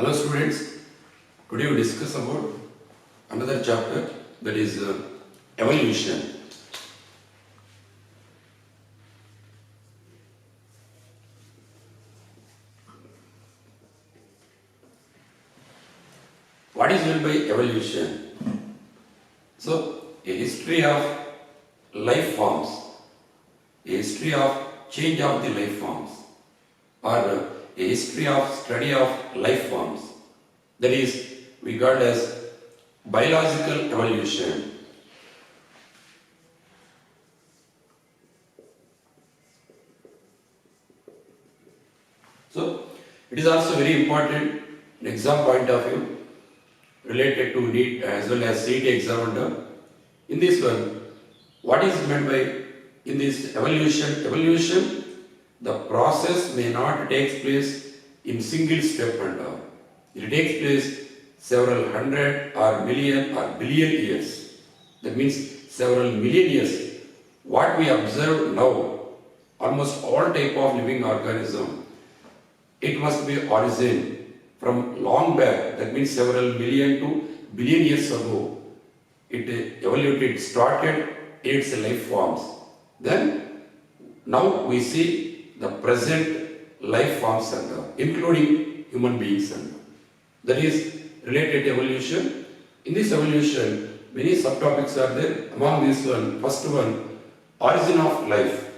Hello students, today we discuss about another chapter, that is evolution. What is meant by evolution? So, a history of life forms, a history of change of the life forms, or a history of study of life forms, that is we call as biological evolution. So, it is also very important in exam point of view related to NEET as well as CET exam. In this one, what is meant by in this evolution? Evolution, the process may not take place in single step and all. It takes place several hundred or million or billion years. That means several million years. What we observe now, almost all type of living organism, it must be origin from long back. That means several million to billion years ago. It evoluted, started its life forms. Then now we see the present life forms and including human beings and that is related to evolution. In this evolution, many subtopics are there. Among these one, first one, origin of life.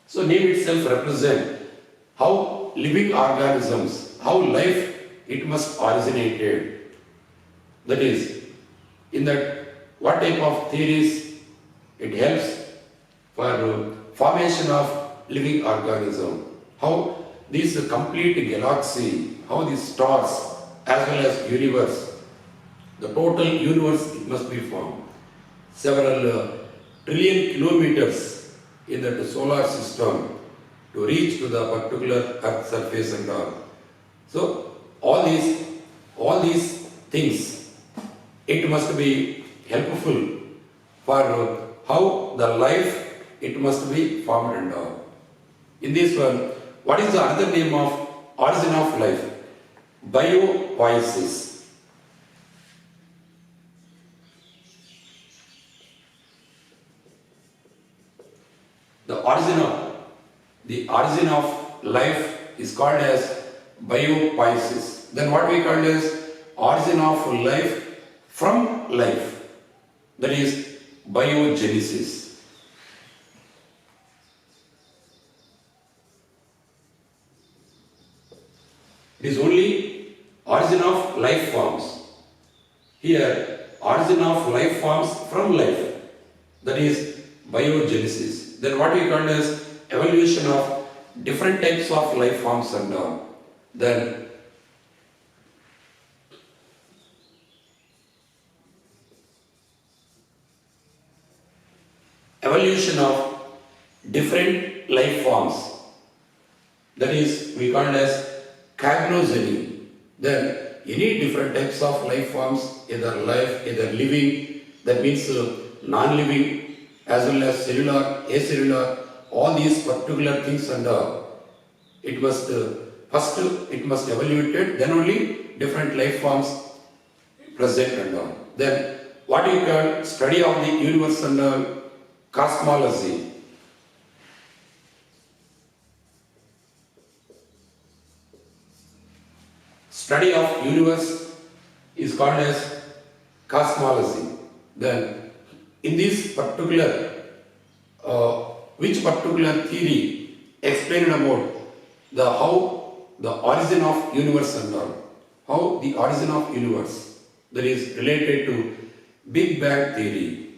So name itself represent how living organisms, how life it must originated. That is, in that what type of theories it helps for formation of living organism, how this complete galaxy, how these stars as well as universe, the total universe it must be formed. Several trillion kilometers in the solar system to reach to the particular earth surface and all. So all these things it must be helpful for how the life it must be formed and all. In this one, what is the other name of origin of life? Biopoiesis. The origin of life is called as biopoiesis. Then what we call as origin of life from life, that is biogenesis. It is only origin of life forms. Here, origin of life forms from life, that is biogenesis. Then what we call as evolution of different types of life forms and all. Then evolution of different life forms, that is we call as cagnogeny. Then any different types of life forms, either life, either living, that means non-living, as well as cellular, acellular, all these particular things and it must first it must evaluated, then only different life forms present and all. Then what you call study of the universe and cosmology. Study of universe is called as cosmology. Then in this particular which particular theory explained about the how the origin of universe and all, how the origin of universe, that is related to Big Bang theory.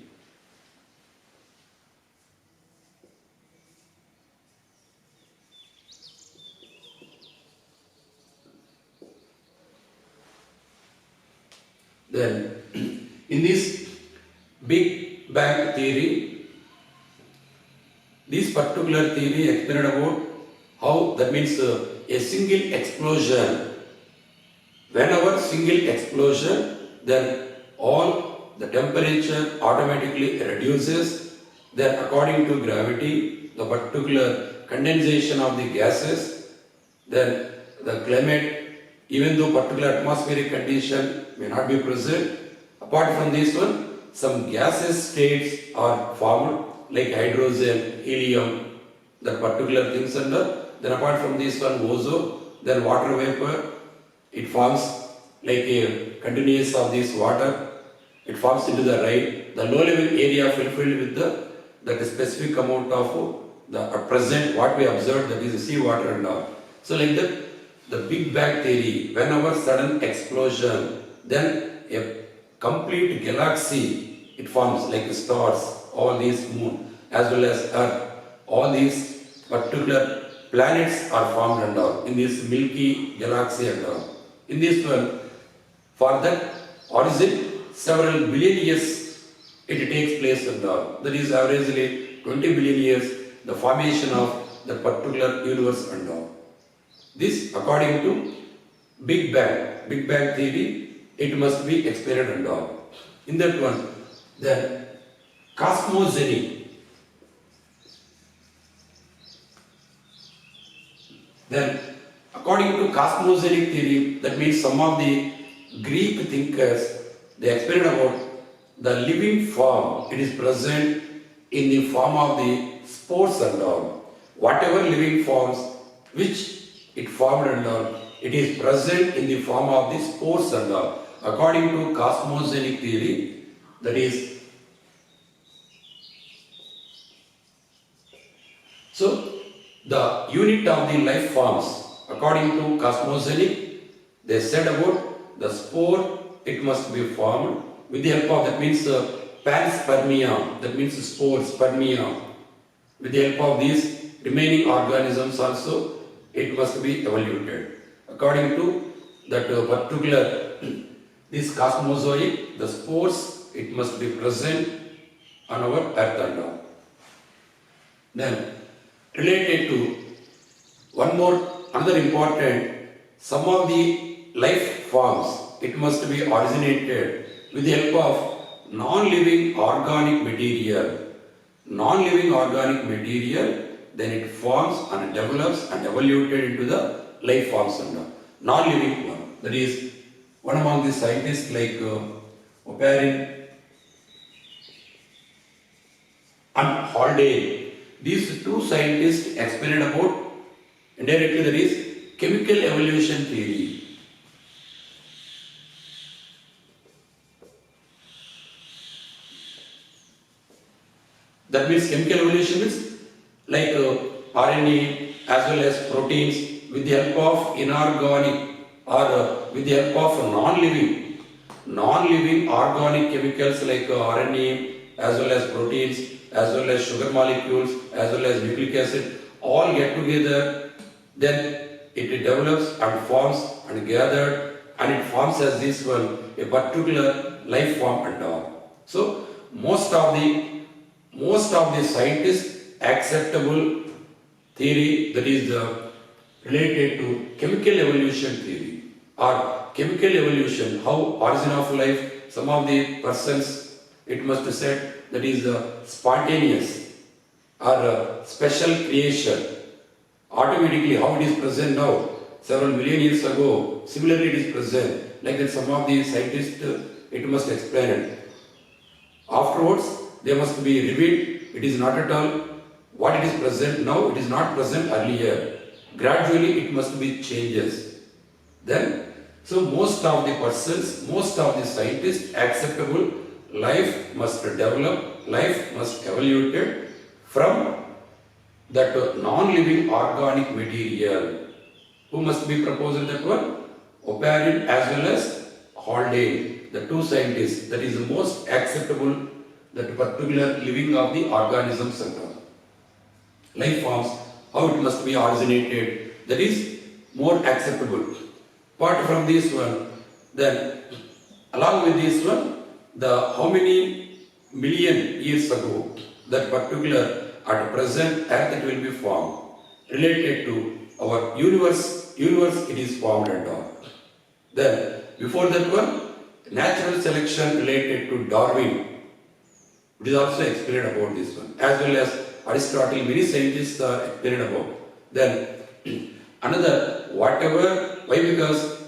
Then in this Big Bang theory, this particular theory explained about how, that means a single explosion. Whenever single explosion, then all the temperature automatically reduces. Then according to gravity, the particular condensation of the gases, then the climate, even though particular atmospheric condition may not be present, apart from this one, some gaseous states are formed like hydrogen, helium, that particular things under. Then apart from this one, ozone, then water vapor, it forms like a continuous of this water, it forms into the rain. The low level area fulfilled with the specific amount of the at present what we observed, that is the sea water and all. So like that, the Big Bang theory, whenever sudden explosion, then a complete galaxy it forms like stars, all these moon as well as earth, all these particular planets are formed and all in this Milky Galaxy and all. In this one, for that origin, several billion years it takes place and all. That is averagely 20 billion years, the formation of the particular universe and all. This according to Big Bang theory, it must be explained and all. In that one, then cosmogony. Then according to cosmogonic theory, that means some of the Greek thinkers, they explained about the living form, it is present in the form of the spores and all. Whatever living forms which it formed and all, it is present in the form of the spores and all. According to cosmogonic theory, that is, so the unit of the life forms, according to cosmogonic, they said about the spore, it must be formed with the help of, that means panspermia, that means spores, spermia. With the help of these remaining organisms also, it must be evaluated. According to that particular, this cosmozoic, the spores, it must be present on our earth and all. Then, related to one more, another important, some of the life forms, it must be originated with the help of non-living organic material. Non-living organic material, then it forms and develops and evolved into the life forms and all. Non-living one. That is, one among the scientists like Oparin and Haldane. These two scientists explained about, indirectly, there is chemical evolution theory. That means chemical evolution is like RNA as well as proteins with the help of inorganic or with the help of non-living organic chemicals like RNA as well as proteins as well as sugar molecules as well as nucleic acid all get together, then it develops and forms and gathered and it forms as this one a particular life form and all. So most of the scientists acceptable theory, that is related to chemical evolution theory or chemical evolution, how origin of life, some of the persons it must be said that is spontaneous or special creation, automatically how it is present now, several million years ago, similarly it is present, like that some of the scientists it must explain it. Afterwards, they must be revealed, it is not at all what it is present now, it is not present earlier. Gradually it must be changes. Then, so most of the persons, most of the scientists acceptable life must develop, life must evolve from that non-living organic material. Who must be proposed that one? Oparin as well as Haldane, the two scientists, that is the most acceptable, that particular living of the organisms and all. Life forms, how it must be originated, that is more acceptable. Apart from this one, then along with this one, the how many million years ago that particular at present earth it will be formed, related to our universe it is formed and all. Then before that one, natural selection related to Darwin. It is also explained about this one, as well as Aristotle, many scientists are explained about. Then another, whatever, why? Because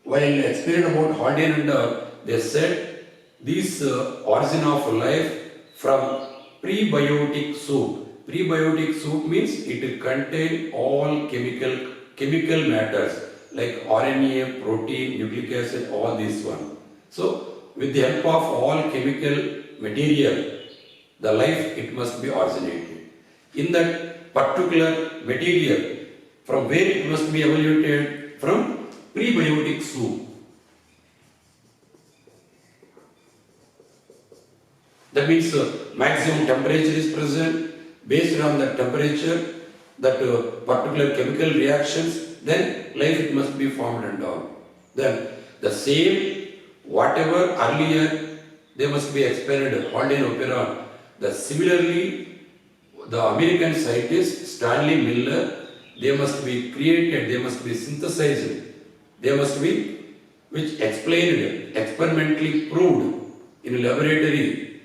while explaining about Haldean and all, they said this origin of life from prebiotic soup. Prebiotic soup means it will contain all chemical matters like RNA, protein, nucleic acid, all this one. So with the help of all chemical material, the life it must be originated. In that particular material, from where it must be evaluated? From prebiotic soup. That means maximum temperature is present. Based on that temperature, that particular chemical reactions, then life it must be formed and all. Then the same, whatever earlier they must be experimented, Haldean Operon. The similarly, the American scientist Stanley Miller, they must be created, they must be synthesized, they must be, which explained, experimentally proved in laboratory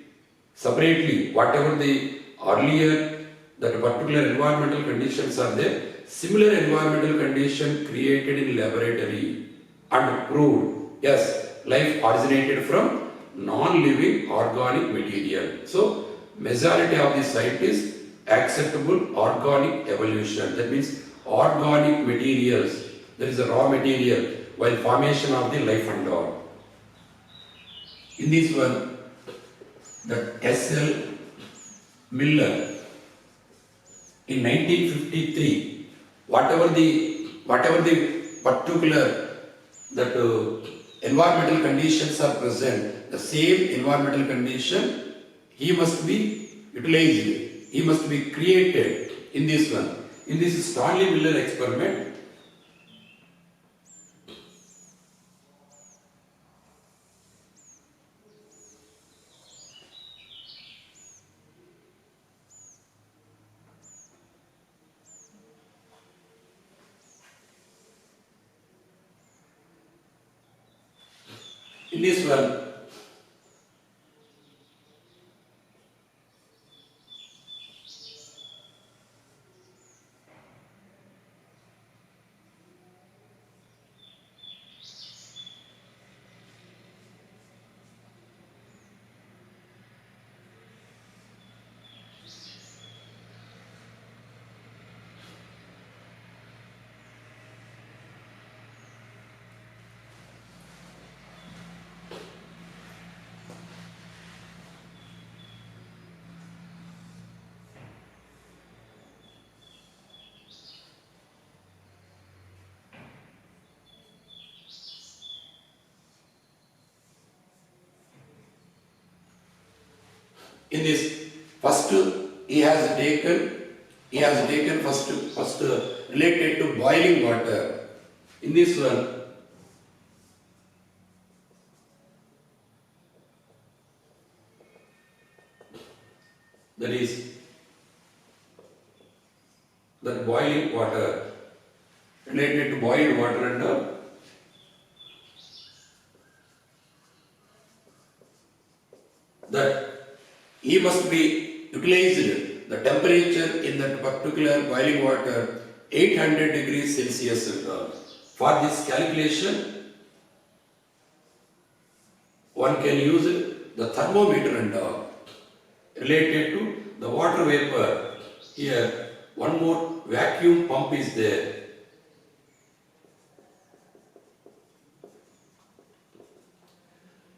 separately, whatever the earlier, that particular environmental conditions are there, similar environmental condition created in laboratory and proved, yes, life originated from non-living organic material. So, majority of the scientists acceptable organic evolution. That means organic materials, there is a raw material while formation of the life and all. In this one, that S.L. Miller in 1953, whatever the particular that environmental conditions are present, the same environmental condition he must be utilized, he must be created in this one. In this Stanley Miller experiment, in this one, in this first he has taken first related to boiling water. In this one, that is that boiling water, related to boiled water and that he must be utilized the temperature in that particular boiling water 800 degrees Celsius. For this calculation, one can use the thermometer and related to the water vapor. Here, one more vacuum pump is there.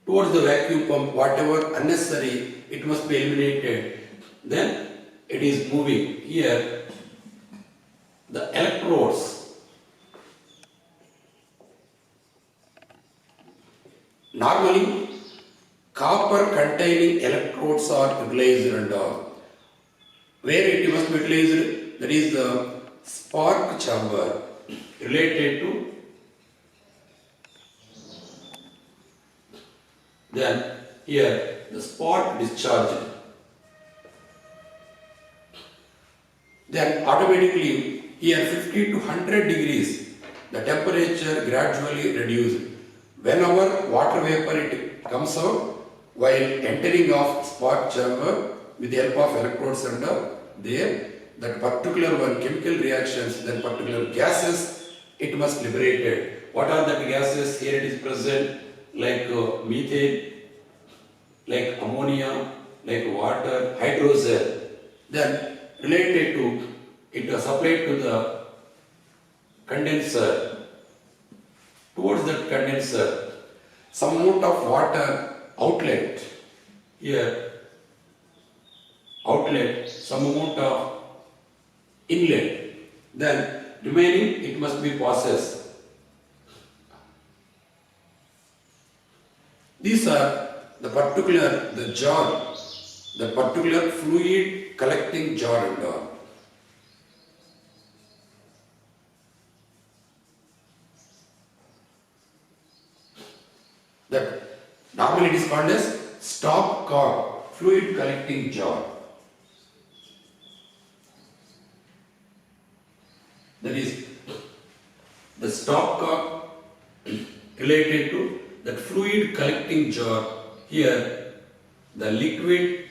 Towards the vacuum pump, whatever unnecessary, it must be eliminated. Then it is moving. Here, the electrodes. Normally, copper containing electrodes are utilized and where it must be utilized, that is the spark chamber related to. Then here the spark discharge. Then automatically here 50 to 100 degrees the temperature gradually reduced. Whenever water vapor it comes out, while entering of spot chamber with the help of electrodes under there, that particular one chemical reactions, then particular gases, it must liberated. What are the gases? Here it is present, like methane, like ammonia, like water, hydrogen. Then related to it is supplied to the condenser. Towards that condenser, some amount of water outlet. Here, outlet, some amount of inlet. Then remaining it must be processed. These are the jar, the particular fluid collecting jar and all. That normally it is called as stopcock, fluid collecting jar. That is the stopcock related to that fluid collecting jar. Here the liquid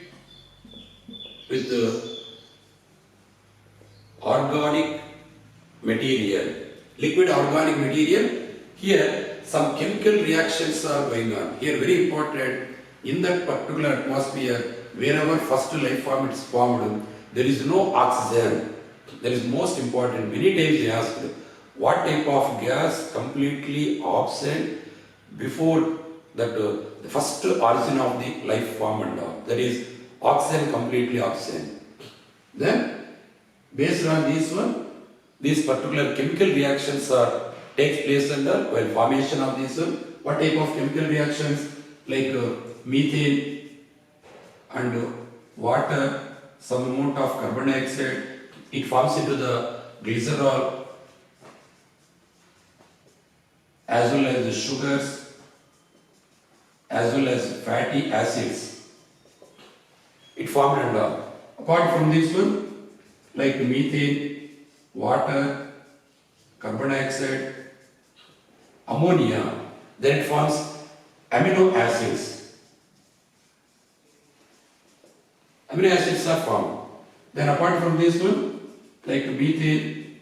with the organic material. Liquid organic material. Here some chemical reactions are going on. Here very important, in that particular atmosphere, wherever first life form is formed, there is no oxygen. That is most important. Many times they asked, what type of gas completely absent before that the first origin of the life form and all. That is oxygen completely absent. Then based on this one, these particular chemical reactions are takes place under while formation of this one. What type of chemical reactions? Like methane and water, some amount of carbon dioxide, it forms into the glycerol as well as the sugars as well as fatty acids. It formed and all. Apart from this one, like methane, water, carbon dioxide, ammonia, then it forms amino acids. Amino acids are formed. Then apart from this one, like methane,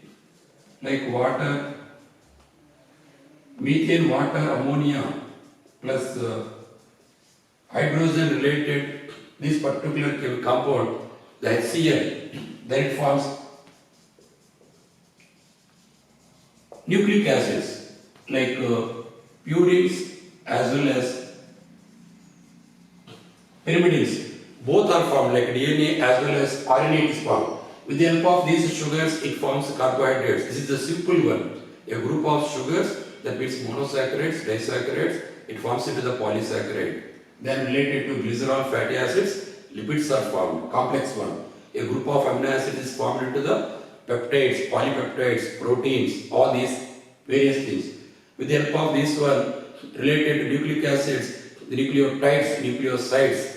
like water, methane, water, ammonia, plus hydrogen related, this particular compound, the HCl, then it forms nucleic acids, like purines as well as pyrimidines. Both are formed, like DNA as well as RNA is formed. With the help of these sugars, it forms carbohydrates. This is the simple one. A group of sugars, that means monosaccharides, disaccharides, it forms into the polysaccharide. Then related to glycerol, fatty acids, lipids are formed, complex one. A group of amino acids is formed into the peptides, polypeptides, proteins, all these various things. With the help of this one, related to nucleic acids, the nucleotides, nucleosides,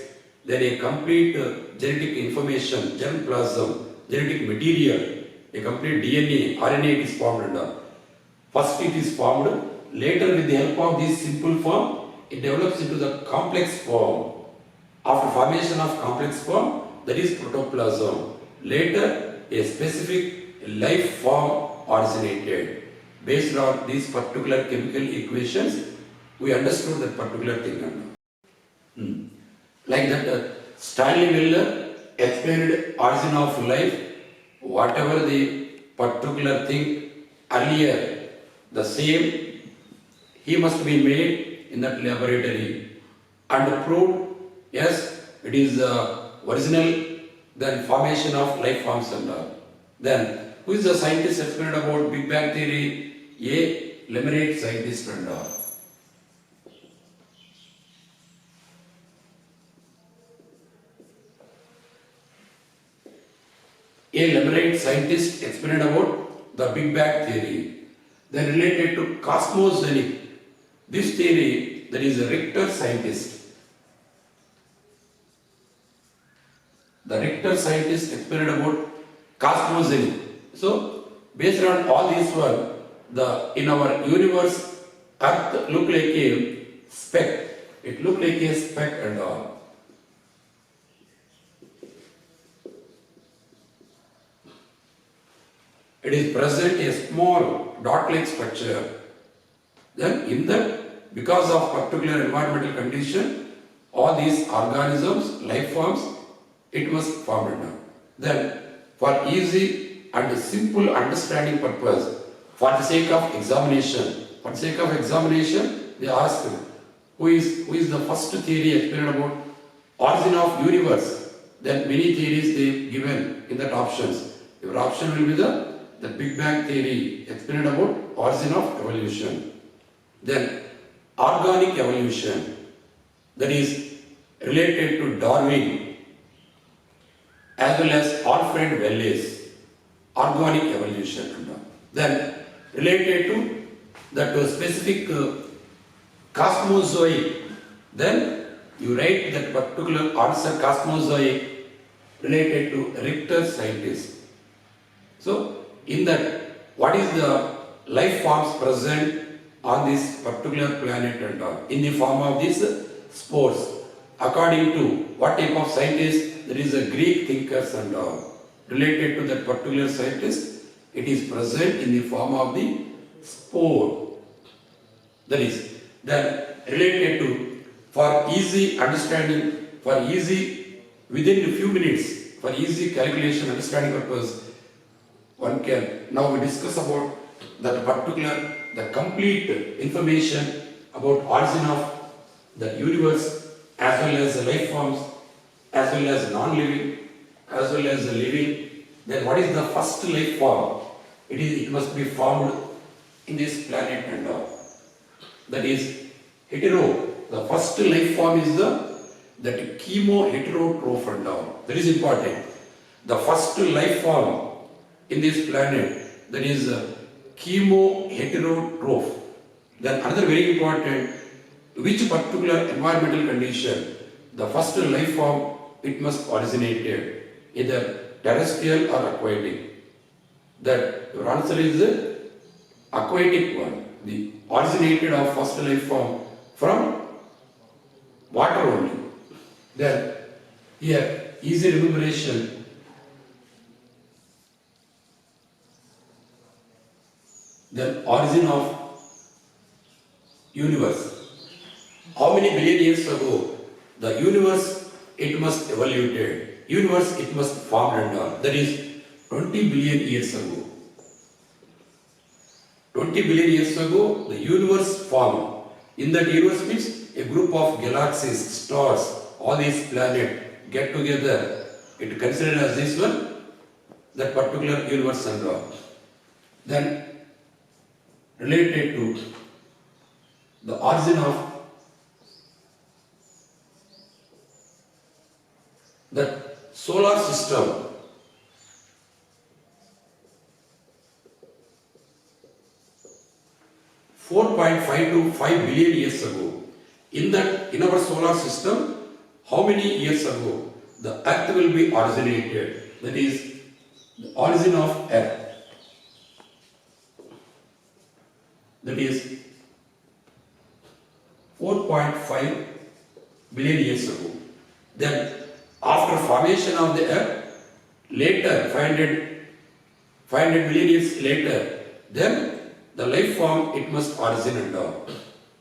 then a complete genetic information, germplasm, genetic material, a complete DNA, RNA is formed under. First it is formed, later with the help of this simple form, it develops into the complex form. After formation of complex form, that is protoplasm. Later, a specific life form originated. Based on these particular chemical equations, we understood that particular thing. Like that, Stanley Miller explained origin of life, whatever the particular thing earlier, the same, he must be made in that laboratory and proved, yes, it is original, then formation of life forms and all. Then, who is the scientist explained about Big Bang theory? A Lemonade scientist and all. A Lemonade scientist explained about the Big Bang theory. Then related to cosmogenic, this theory, that is a Richter scientist. The Richter scientist explained about cosmogenic. So, based on all these one, in our universe, Earth look like a speck. It looked like a speck and all. It is present a small dot-like structure. Then in that, because of particular environmental condition, all these organisms, life forms, it was formed now. Then for easy and simple understanding purpose, for the sake of examination, they asked who is the first theory explained about origin of universe. Then many theories they given in that options. Your option will be the Big Bang theory explained about origin of evolution. Then organic evolution, that is related to Darwin as well as Alfred Wallace, organic evolution. Then related to that specific cosmozoic, then you write that particular answer cosmozoic related to Richter scientist. So in that, what is the life forms present on this particular planet and all in the form of these spores? According to what type of scientist? There is a Greek thinkers and all related to that particular scientist. It is present in the form of the spore. That is then related to for easy understanding, for easy within a few minutes, for easy calculation understanding purpose. One can now we discuss about that particular the complete information about origin of the universe as well as the life forms as well as non-living as well as the living. Then what is the first life form? It must be formed in this planet and all. That is hetero. The first life form is that chemo-heterotroph and all. That is important. The first life form in this planet, that is chemo-heterotroph. Then another very important, which particular environmental condition the first life form it must originated, either terrestrial or aquatic. That your answer is the aquatic one. The originated of first life form from water only. Then here easy remuneration. Then origin of universe. How many billion years ago the universe it must evaluated. Universe it must formed and all. That is 20 billion years ago. 20 billion years ago the universe formed. In that universe means a group of galaxies, stars, all these planets get together. It considered as this one, that particular universe and all. Then related to the origin of the solar system. $4.5 to 5 billion years ago. In our solar system, how many years ago the Earth will be originated? That is the origin of Earth. That is 4.5 billion years ago. Then after formation of the Earth, later 500 million years later, then the life form it must origin and all.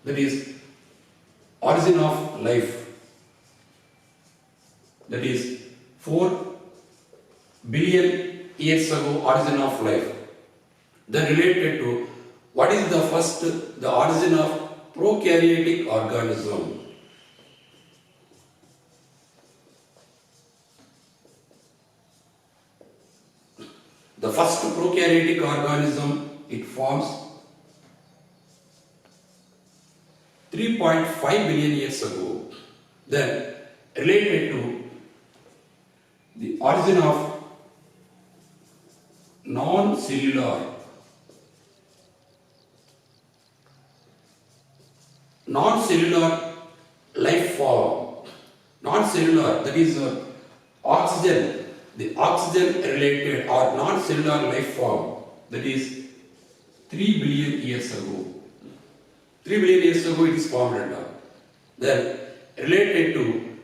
That is origin of life. That is 4 billion years ago origin of life. Then related to what is the origin of prokaryotic organism. The first prokaryotic organism it forms 3.5 billion years ago. Then related to the origin of non-cellular life form. Non-cellular, that is oxygen, the oxygen related or non-cellular life form, that is 3 billion years ago. 3 billion years ago it is formed and all. Then related to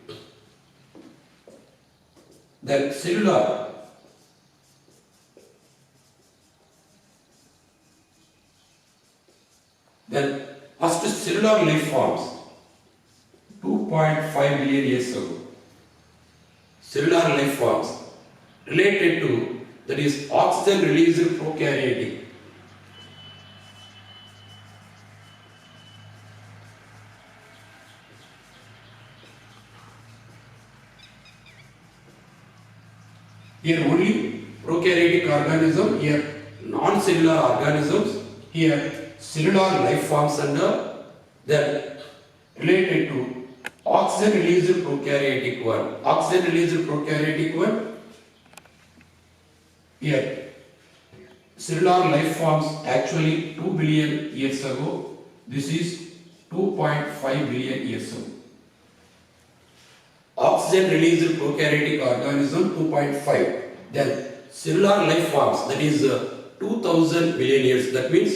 the cellular, then first cellular life forms 2.5 billion years ago. Cellular life forms related to, that is oxygen released prokaryotic. Here only prokaryotic organism, here non-cellular organisms, here cellular life forms under, then related to oxygen released prokaryotic one. Oxygen released prokaryotic one, here cellular life forms actually 2 billion years ago. This is 2.5 billion years ago. Oxygen released prokaryotic organism 2.5. Then cellular life forms, that is 2000 billion years. That means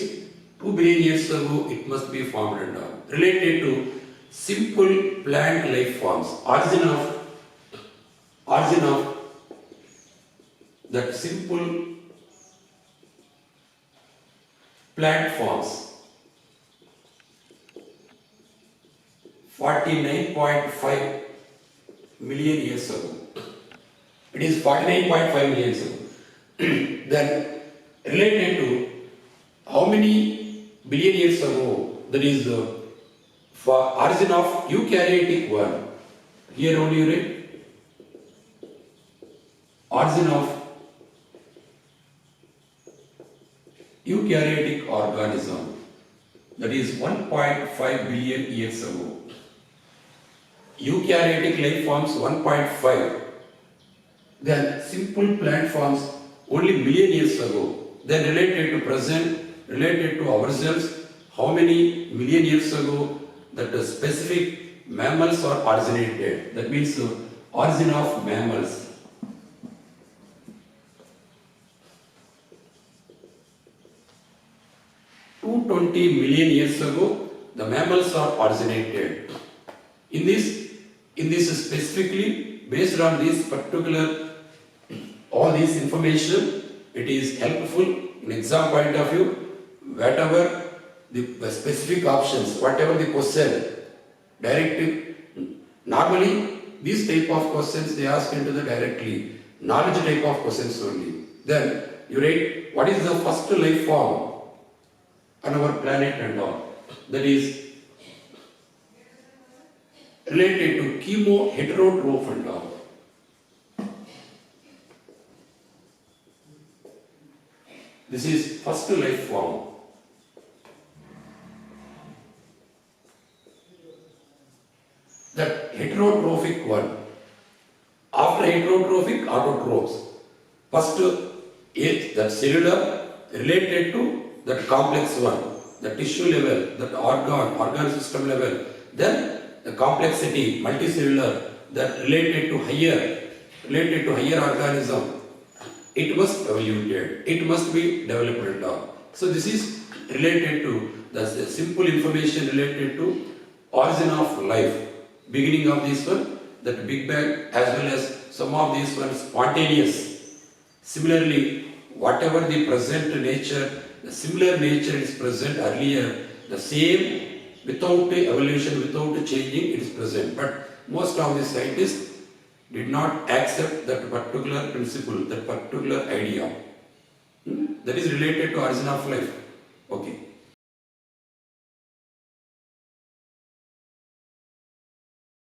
2 billion years ago it must be formed and all. Related to simple plant life forms. Origin of that simple plant forms 49.5 million years ago. It is 49.5 million years ago. Then related to how many billion years ago, that is for origin of eukaryotic one. Here only you read origin of eukaryotic organism, that is 1.5 billion years ago. Eukaryotic life forms 1.5. Then simple plant forms only million years ago. Then related to present, related to ourselves, how many million years ago that the specific mammals are originated. That means origin of mammals. $220 million years ago, the mammals are originated. In this specifically, based on this particular, all this information, it is helpful in exam point of view, whatever the specific options, whatever the question, directive, normally these type of questions they ask into the directly, knowledge type of questions only. Then you write, what is the first life form on our planet and all? That is related to chemoheterotroph and all. This is first life form. That heterotrophic one. After heterotrophic, autotrophs. First is that cellular related to that complex one, the tissue level, that organ system level. Then the complexity, multicellular, that related to higher organism. It must evaluated, it must be developed and all. So this is related to the simple information related to origin of life, beginning of this one, that Big Bang, as well as some of these ones spontaneous. Similarly, whatever the present nature, the similar nature is present earlier, the same without evolution, without changing, it is present. But most of the scientists did not accept that particular principle, that particular idea. That is related to origin of life. Okay.